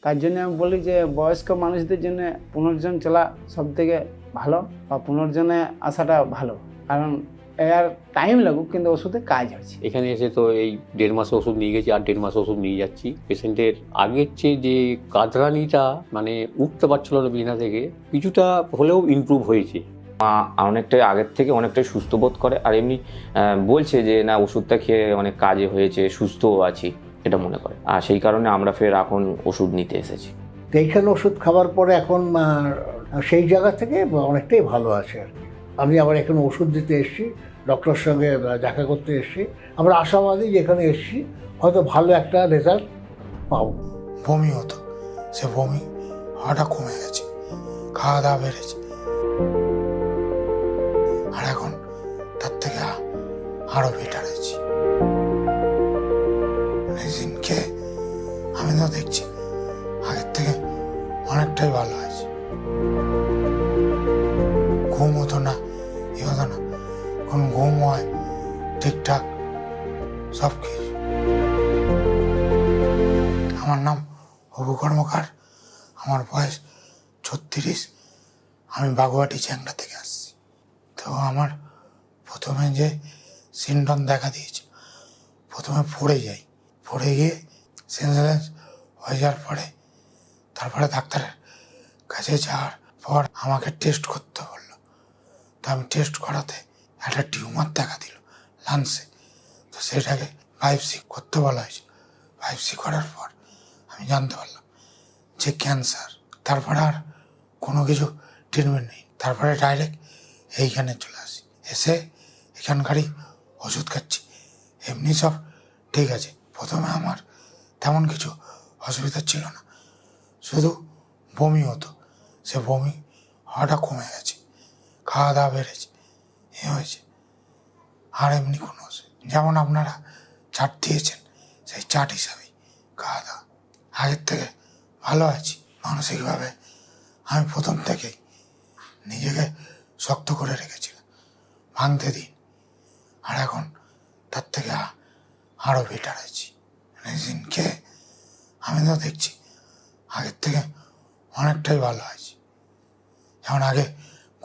তার জন্য আমি বলি যে বয়স্ক মানুষদের জন্য পুনর্জন চলা সবথেকে ভালো, বা পুনর্জনে আসাটা ভালো, কারণ এর টাইম লাগুক কিন্তু ওষুধে কাজ হচ্ছে। এখানে এসে তো এই 1.5 মাসে ওষুধ নিয়ে গেছি, আর 1.5 মাসে ওষুধ নিয়ে যাচ্ছি। পেশেন্টের আগের চেয়ে যে কাঁদরানিটা মানে উঠতে পারছিল না বিছানা থেকে, কিছুটা হলেও ইমপ্রুভ হয়েছে। অনেকটাই আগের থেকে অনেকটাই সুস্থ বোধ করে, আর এমনি বলছে যে না ওষুধটা খেয়ে অনেক কাজে হয়েছে, সুস্থও আছি এটা মনে করে, আর সেই কারণে আমরা ফের এখন ওষুধ নিতে এসেছি। তো এইখানে ওষুধ খাবার পরে এখন সেই জায়গা থেকে অনেকটাই ভালো আছে আর কি। আমি আবার এখানে ওষুধ দিতে এসেছি, ডক্টরের সঙ্গে দেখা করতে এসেছি। আমরা আশাবাদী যে এখানে এসেছি হয়তো ভালো একটা রেজাল্ট পাবো। বমি হতো, সে বমি হওয়াটা কমে গেছে, খাওয়া দাওয়া বেড়েছে, আর এখন তার থেকে আরো বেটার হয়েছি। মেডিসিনকে আমি তো দেখছি আগের থেকে অনেকটাই ভালো হয়েছে। ঘুম হতো না, এ হতো না, কোন ঘুম হয় ঠিকঠাক সব কিছু। আমার নাম অপু কর্মকার, আমার বয়স 36, আমি বাগুয়াটি চ্যাংড়া থেকে আসছি। তো আমার প্রথমে যে সিমটম দেখা দিয়েছে, প্রথমে পড়ে যাই, পড়ে গিয়ে সেন্সলেস হয়ে যাওয়ার পরে তারপরে ডাক্তারের কাছে যাওয়ার পর আমাকে টেস্ট করতে বললো। তো আমি টেস্ট করাতে একটা টিউমার দেখা দিল লাংসে। তো সেটাকে বায়োপসি করতে বলা হয়েছে। বায়োপসি করার পর আমি জানতে পারলাম যে ক্যান্সার। তারপরে আর কোনো কিছু ট্রিটমেন্ট নেই, তারপরে ডাইরেক্ট এইখানে চলে আসি, এসে এখানকারই ওষুধ খাচ্ছি। এমনি সব ঠিক আছে। প্রথমে আমার তেমন কিছু অসুবিধা ছিল না, শুধু বমি হতো, সে বমি হওয়াটা কমে গেছে, খাওয়া দাওয়া বেড়েছে, এ হয়েছে। আর এমনি কোনো যেমন আপনারা চাট দিয়েছেন সেই চাট হিসাবেই খাওয়া দাওয়া। আগের থেকে ভালো আছি মানসিকভাবে। আমি প্রথম থেকেই নিজেকে শক্ত করে রেখেছিলাম, ভাঙতে দিন, আর এখন তার থেকে আরও বেটার আছি। মেডিসিন খেয়ে আমি তো দেখছি আগের থেকে অনেকটাই ভালো আছি। যেমন আগে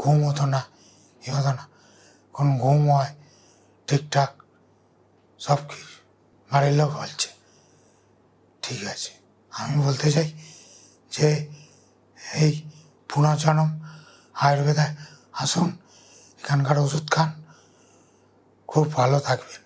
ঘুম হতো না, এ হতো না, কোন ঘুম হয় ঠিকঠাক সব কিছু। বাড়ির লোক বলছে ঠিক আছে। আমি বলতে চাই যে এই পুনর্জন্ম আয়ুর্বেদায় আসুন, এখানকার ওষুধ খান, খুব ভালো থাকবেন।